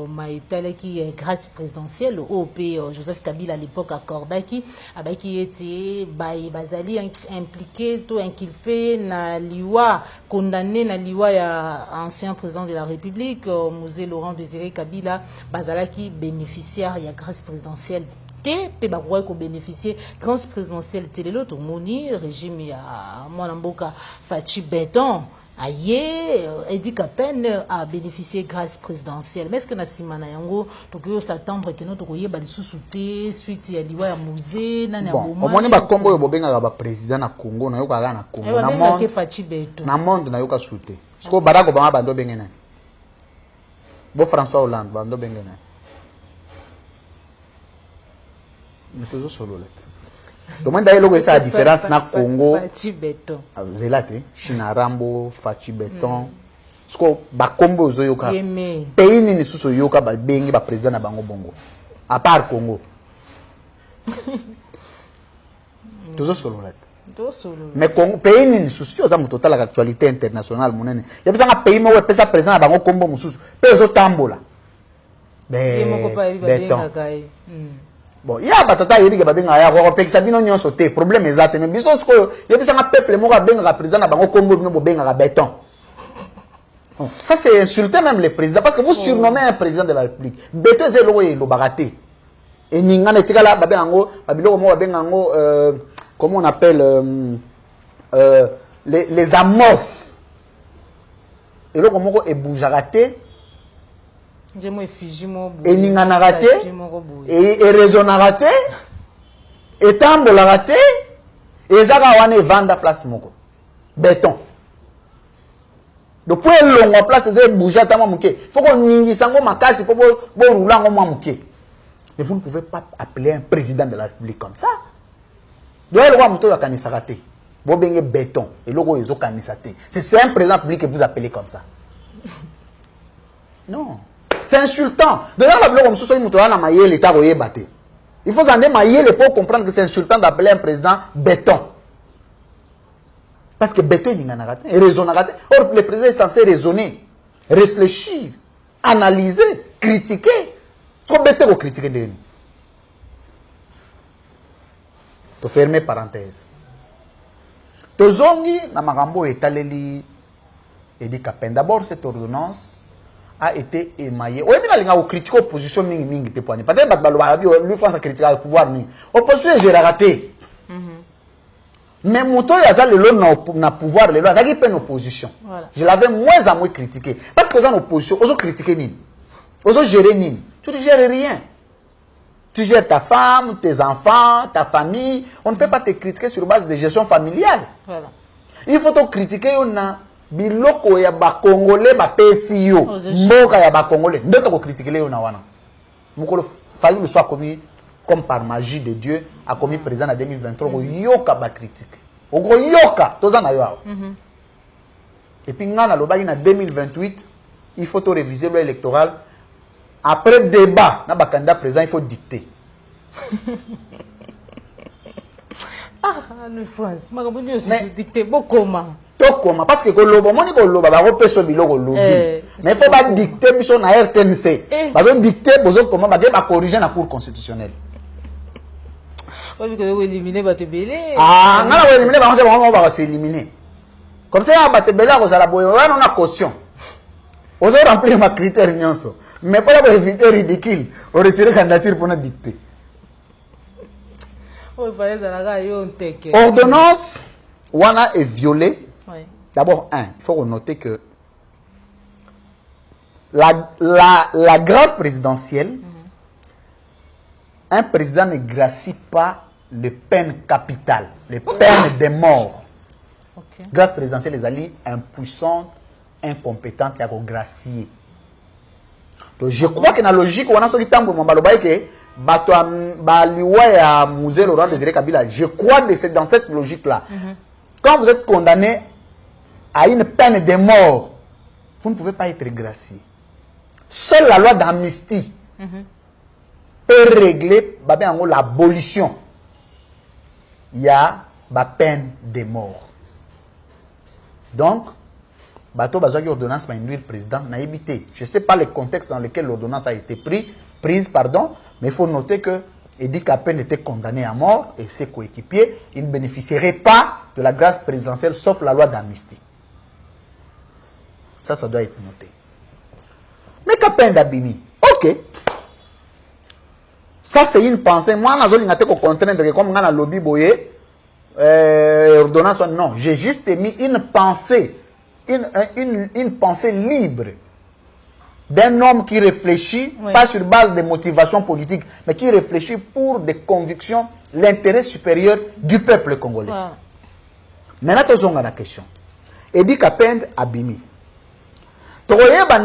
S2: maitale qui grâce présidentielle OP Joseph Kabila à l'époque accordaki abaki était bazali impliqué tout inculpé na liwa condamné na liwa ya ancien président de la République Mosé Laurent Désiré Kabila bazalaki bénéficiaire ya grâce présidentielle te pe bakwa ko bénéficier grâce présidentielle telelo to moni régime ya mwana mboka Fachi Beton aye Edi Kapen a bénéficié grâce présidentielle mais est-ce que na simana yango to ko s'attendre que notre koyeba lisusu te suite ya liwa ya Mosé na
S1: bon au moins ba kombo yo bobenga ba président na Congo na yoka na Congo na monde na monde na yoka souté parce que Barack Obama bando bengena bo François Hollande bando bengena mais toujours solo là donc moi d'ailleurs c'est la différence na Congo
S2: Fachi Beton
S1: zelate China Rambo Fachi Beton parce que ba kombo zo yoka
S2: Yeme
S1: pays ni suso yoka ba bengi ba président na bango bongo à part Congo toujours solo là mais Congo pays ni suso yo za mu total actualité internationale monene ya bisa nga pays mo we pesa président na bango kombo mususu peso tambola Beton bon ya batata yebike babenga ya ko pekisa bino nyonso te problème ezate mais biso sikoyo yebisa nga peuple moko abenga président na bango kombo bino bobenga Beton. Ça c'est insulter même le président parce que vous surnommez un président de la République Beton ezelo lo baraté et ningana etikala babenga ngo babiloko mo babenga ngo comment on appelle les amorphes et le moko e boujaraté et ningana raté et raisonna raté et tambola raté et zaka wane vanda place moko Beton depuis longo place ze bouger tama muke faut qu'on ningisa ngo makasi pour bo rouler ngo mwa muke mais vous ne pouvez pas appeler un président de la République comme ça doit le roi muto ya kanisa raté bo benge Beton et logo ezo kanisa té c'est un président public que vous appelez comme ça non. C'est insultant. De là, il faut en mailler pour comprendre que c'est insultant d'appeler un président Beton. Parce que Beton, il n'a pas raison. Or, le président est censé raisonner, réfléchir, analyser, critiquer. Ce qu'on Beton va critiquer de nous. To fermer parenthèse. To zongi na magambo etaleli Edi Kapen. D'abord, cette ordonnance a été émaillé. Oui, mais il y a une critique opposition mingi te poigné. Peut-être que lui France a critiqué le pouvoir ni. Opposition j'ai raté. Mais moto yaza le na pouvoir le yaza qui peine opposition. Je l'avais moins à moins critiqué parce que en opposition, oso critiquer ni. Oso gérer ni. Tu ne gères rien. Tu gères ta femme, tes enfants, ta famille. On ne peut pas te critiquer sur base de gestion familiale. Voilà. Il faut te critiquer on a biloko ya ba congolais ba PCO mboka ya ba congolais ndoto ko critiquer le na wana mukolo fallu le soit commis comme par magie de Dieu a commis président en 2023 yoka ba critique oko yoka toza na yo et puis ngana lobaki na 2028 il faut to réviser le loi électorale après débat na ba candidat président il faut dicter
S2: le France makabonyo dicter bokoma
S1: comment parce que koloba moni koloba ba repeso biloko lobi mais il faut pas dicter biso na RTNC ba zo dicter bozo comment ba ba corriger na cour constitutionnelle
S2: oui que éliminer ba te belé
S1: ngala ko éliminer ba on va s'éliminer comme ça ba te belé ko sala boyo wana na caution ozo remplir ma critère nyonso mais pour éviter ridicule on retirer candidature pour na dicter ordonnance wana est violée. Oui. D'abord, il faut noter que la grâce présidentielle, un président ne gracie pas les peines capitales, les peines de mort. Okay. Grâce présidentielle, les alliés impuissants, incompétents, qui ont gracié. Donc, je crois que dans la logique, on a ce qui est je crois que c'est dans cette logique-là. Quand vous êtes condamné à une peine de mort, vous ne pouvez pas être gracié. Seule la loi d'amnistie peut régler l'abolition. Il y a la peine de mort. Donc, bateau bazaki ordonnance va induire le président n'a évité. Je ne sais pas le contexte dans lequel l'ordonnance a été prise, mais il faut noter que Edi Kapen était condamné à mort et ses coéquipiers, ils ne bénéficieraient pas de la grâce présidentielle sauf la loi d'amnistie. Ça doit être noté. Mais Kapen d'Abimi, ok. Ça, c'est une pensée. Moi, je n'ai pas contraindre comme on a lobby boye, ordonnance, non. J'ai juste mis une pensée, une pensée libre d'un homme qui réfléchit, oui, pas sur base de motivations politiques, mais qui réfléchit pour des convictions, l'intérêt supérieur du peuple congolais. Ouais. Maintenant, tu as la question. Edi Kapen Abimi. Tu as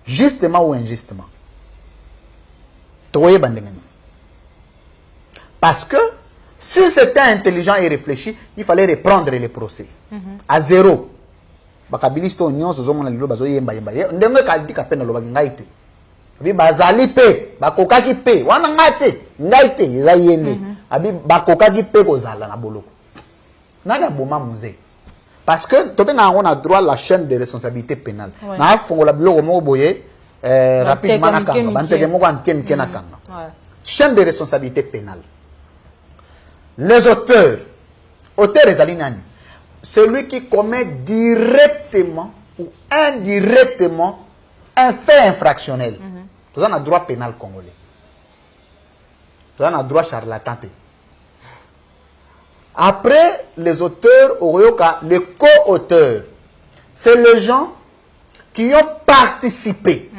S1: justement ou injustement. Parce que si c'était intelligent et réfléchi, il fallait reprendre les procès à zéro. Bakabilisto union zozomona lilo bazo yemba yemba ndenge kaldi kapena lo bangaite abi bazali pe bakokaki pe wana ngate ngaite eza yende abi bakokaki pe kozala na boloko nana boma musée parce que tobenga on a droit la chaîne de responsabilité pénale na fongola biloko moko boye rapidement na kanga banteke moko ankemike na kanga chaîne de responsabilité pénale. Les auteurs ezali nani? Celui qui commet directement ou indirectement un fait infractionnel. Tout ça, on a droit pénal congolais. Tout ça, on a droit charlatan. Après, les auteurs, les co-auteurs, c'est les gens qui ont participé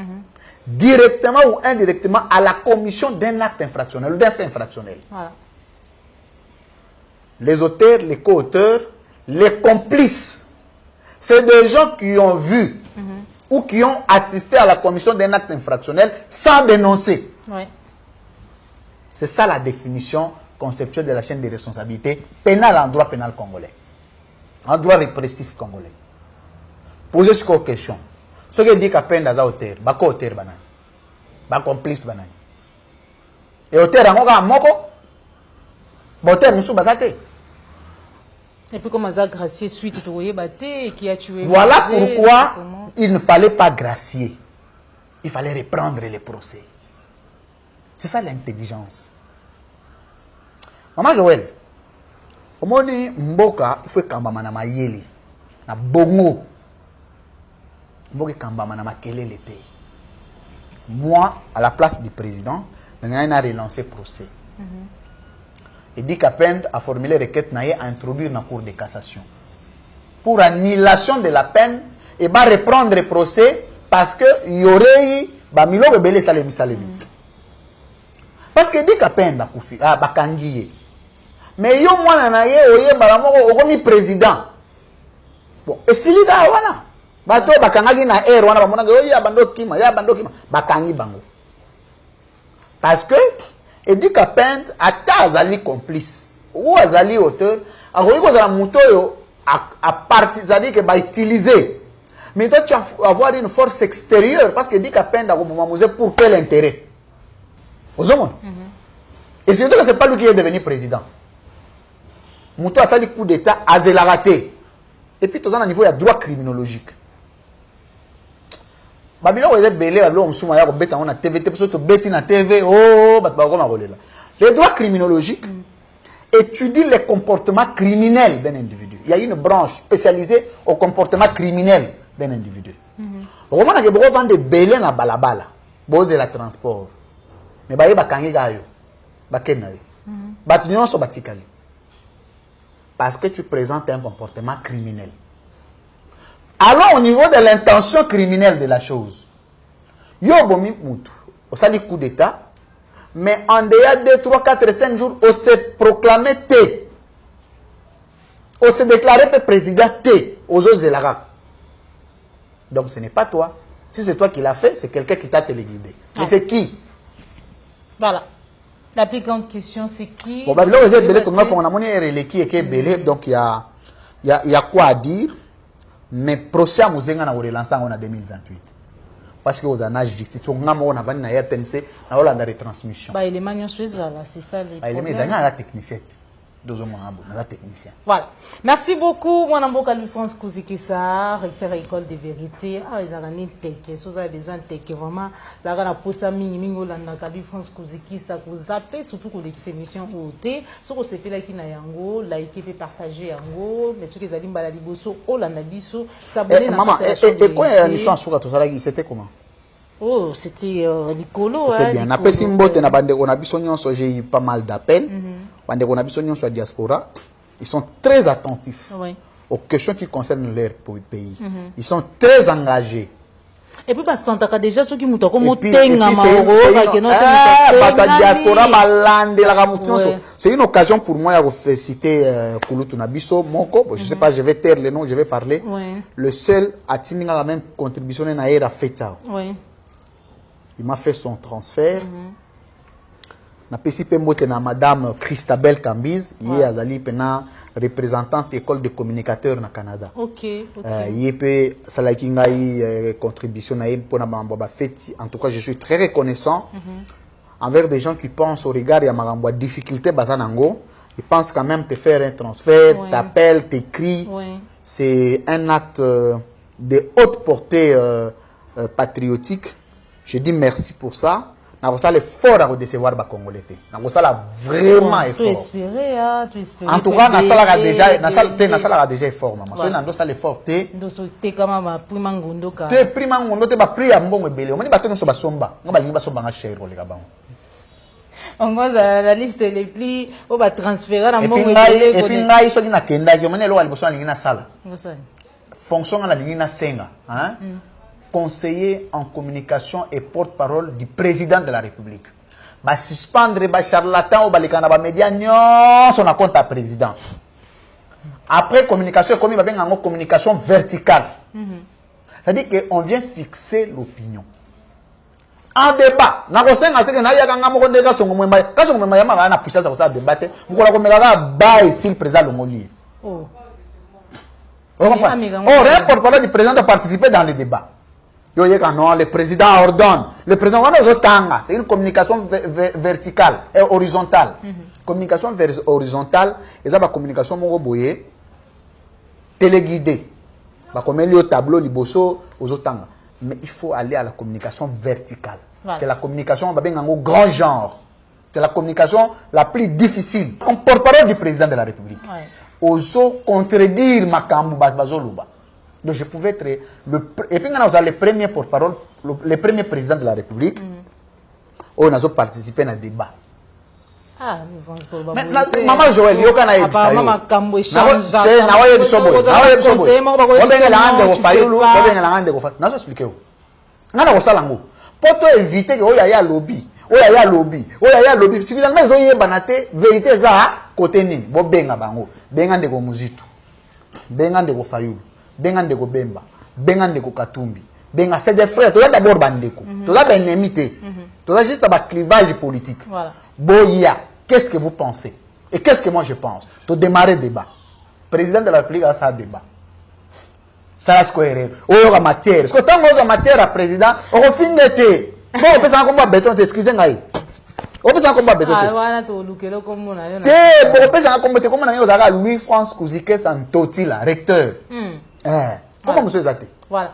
S1: directement ou indirectement à la commission d'un acte infractionnel ou d'un fait infractionnel. Voilà. Les auteurs, les co-auteurs, les complices, c'est des gens qui ont vu ou qui ont assisté à la commission d'un acte infractionnel sans dénoncer. Ouais. C'est ça la définition conceptuelle de la chaîne de responsabilité pénale en droit pénal congolais, en droit répressif congolais. Posez cette question. Ce qui dit qu'à peine dans l'auteur, c'est co-auteur, c'est complice. Et auteur, c'est
S2: et puis comme ça gracier suite qui a tué.
S1: Voilà pourquoi il ne fallait pas gracier. Il fallait reprendre les procès. C'est ça l'intelligence. Maman Joël, omoni mboka il faut kambama na mayele na bongo. Mboka kambama na makelele te. Moi à la place du président, on a relancé le procès. Edi Kapen a formulé requête à introduire dans la Cour de cassation. Pour annulation de la peine, et va reprendre le procès parce qu'il y aurait eu Bamilo Bebele Salemi Salemi. Parce que Edi Kapen a bakangiye. Mais yo mwana na ye oye balamoko okomi président. Bon, et si li ga wana. Bato bakangaki na air wana bamona oye abando kima, bakangi bango. Parce que Edi Kapen ata azali complice ou azali auteur akoki kozala moto oyo a partisani que va utiliser. Mais toi tu vas avoir une force extérieure parce que Edi Kapen akoboma musée pour quel intérêt? Ozomona. Et surtout que c'est pas lui qui est devenu président. Moto asali coup d'état azelaka te. Et puis tous à niveau il y a droit criminologique. Babilo est belé à l'homme souma ya ko beta on a TV parce que beti na TV oh bat ba ko ma kolela. Le droit criminologique étudie les comportements criminels d'un individu. Il y a une branche spécialisée au comportement criminel d'un individu. Au moment que boko vendre belé na balabala, boze la transport. Mais ba kangi ga yo. Ba kenna yo. Ba nyonso batikali. Parce que tu présentes un comportement criminel. Allons au niveau de l'intention criminelle de la chose. Yo bomi mutu, au sali coup d'état, mais en dehors de 2, 3, 4, 5 jours, on s'est proclamé T. On s'est déclaré président T aux autres élarats. Donc ce n'est pas toi. Si c'est toi qui l'as fait, c'est quelqu'un qui t'a téléguidé. Mais c'est qui?
S2: Voilà. La plus grande question, c'est qui?
S1: Bon, bah, là, vous êtes belé, comme on a mon qui est belé, donc il y a y a quoi à dire, mais procès à Mouzenga na relancer en 2028. Parce que vous avez une justice, on a une RTNC, on a une retransmission.
S2: Bah, les manions c'est ça les
S1: problèmes. Il y a des techniciens.
S2: Voilà. Merci beaucoup, mon amour Louis-France Kouzikissa, recteur de l'école de vérité. Ah, ils ont un tech, si vous avez besoin de tech, vraiment, ça va poster minimum dans Louis-France Kouzikissa, vous zappez, surtout pour les émissions OT. Si vous avez fait la yango, likez et partagez yango, mais ceux qui ont dit baladi bosso, Olanda biso, s'abonner
S1: dans la chaîne. Et quoi l'émission sur tout ça c'était comment?
S2: Oh, c'était Nicolo.
S1: C'était bien. Après Simbote, on a besoin j'ai eu pas mal d'appels. On a besoin sur la diaspora. Ils sont très attentifs aux questions qui concernent leur pays. Ils sont très engagés.
S2: Et puis, parce que déjà, ceux qui m'ont dit
S1: c'est une occasion pour moi de citer Kouloutou Nabiso, Moko. Je ne sais pas, je vais taire les noms, je vais parler. Le seul à Tininga la même contribution à Era Feta. Il m'a fait son transfert. Na pesi pembote na madame Christabel Cambiz, il est azali pena représentante école de communicateurs na Canada.
S2: OK.
S1: Il peut salaki ngai contribution na pour na mambo ba feti. En tout cas, je suis très reconnaissant envers des gens qui pensent au regard ya marambo difficulté bazanango, ils pensent quand même te faire un transfert, t'appelles, t'écris. C'est un acte de haute portée patriotique. Je dis merci pour ça. Nous avons l'effort à décevoir les Congolais. Nous avons vraiment effort. En tout cas, nous avons déjà effort. Nous avons l'effort.
S2: On va la liste les plis, on va transférer dans mon
S1: et puis là ils sont na kenda qui mena lo aliboso na lingina sala. Fonction à la lingina senga, hein? Conseiller en communication et porte-parole du président de la République. Ba suspendre ba charlatan ou ba likana ba média nyon son compte à président. Après communication comme il va bien en communication verticale. C'est-à-dire qu'on vient fixer l'opinion. En débat, na kosenga teke na ya kanga moko ndeka songo mwemba, ka songo mwemba yama na puissance ko sa débattre, mukola ko meka ba ici le président Lomoli. Oh, porte-parole du président de participer dans les débats. Non, le président ordonne. Le président, c'est une communication verticale et horizontale. Communication horizontale, et ça, la communication téléguidée. Comme il y a au tableau, aux otanga. Mais il faut aller à la communication verticale. C'est la communication au grand genre. C'est la communication la plus difficile. Comme porte-parole du président de la République. Oso contredire Makambu Bazoluba. Donc je pouvais être et puis nous avons les premiers porte-parole, les premiers présidents de la République. On a participé à un débat.
S2: Ah,
S1: mais maman Joël, il y a un
S2: apparemment Makambu échange.
S1: Pour éviter qu'il y ait un lobby. Il y a un lobby. Il y a un lobby. Si vous avez une vérité, ça côté ni. Bo benga bango. Benga ndeko muzitu. Benga ndeko fayulu. Benga ndeko bemba. Benga ndeko katumbi. Benga c'est des frères. Tu as d'abord bandeko. Tu as des ennemis. Tu as juste un clivage politique.
S2: Voilà.
S1: Boya, qu'est-ce que vous pensez? Et qu'est-ce que moi je pense? Tu démarres le débat. Président de la République a ça débat. Ça c'est quoi erreur? Oh la matière. Est-ce que tant que la matière à président, on refine d'été. Bon, on peut s'en combattre béton, t'excuser ngai. On peut s'en combattre béton.
S2: Ah, voilà, tu loukelo comme on a.
S1: On peut s'en combattre comme on a eu au Louis-France Kouzikissa Santoti, là, recteur. Comment monsieur Zate?
S2: Voilà.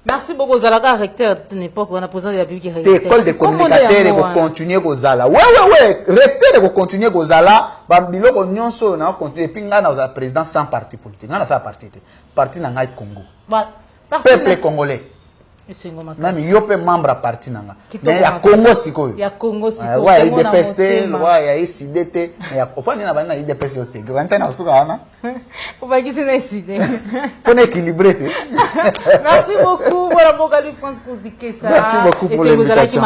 S2: Merci beaucoup, Zalaka, recteur de l'époque où on a posé la République.
S1: École de communicateurs, vous continuez Gozala. Ouais, recteur, vous continuez Gozala. Bambilo, on so, on continue. Puis, on a président sans parti politique. On a sa parti. Parti dans le Congo. Peuple congolais. Même il y a un membre à parti nanga. Mais il y a Congo siko.
S2: Il y a Congo siko.
S1: Ouais, il dépeste, ouais, il y a ICDT, mais au point il y a dépeste aussi. Vous avez un souka ana?
S2: On va quitter les
S1: Faut équilibrer.
S2: Merci beaucoup pour la Bogali France Kouzikissa.
S1: Merci beaucoup pour l'invitation.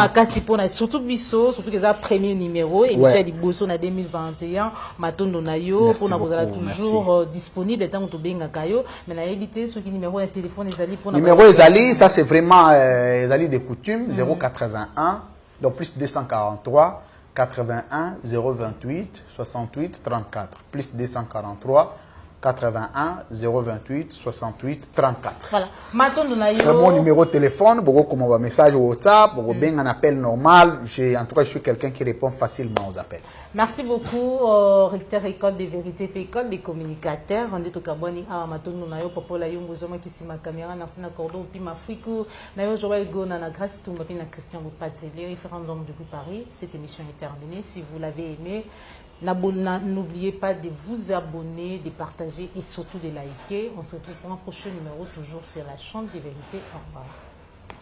S2: Surtout Bisso, surtout que c'est le premier numéro émission de Bosso en 2021. Matondo Nayo pour nous toujours disponible tant que bien Kayo, mais na éviter ce qui numéro de téléphone les ali pour
S1: numéro Ezali, ça c'est vraiment les alliés de coutume 081 donc plus 243 81 028 68 34 plus 243 81 028 68 34.
S2: Voilà. Maintenant,
S1: C'est mon numéro de téléphone. Beaucoup comme un message au WhatsApp, beaucoup bien un appel normal. En tout cas, je suis quelqu'un qui répond facilement aux appels.
S2: Merci beaucoup, recteur école des vérités, école des communicateurs. On dit au Kabani, ah, maintenant, on a eu Popola Yongo, Zoma qui s'est ma caméra, merci na cordon, puis ma frico, na yo Joël Gona, na grâce, tout ma na Christian Bopate, les référendums depuis Paris. Cette émission est terminée. Si vous l'avez aimé, n'oubliez pas de vous abonner, de partager et surtout de liker. On se retrouve pour un prochain numéro, toujours sur la chaîne des vérités. Au revoir.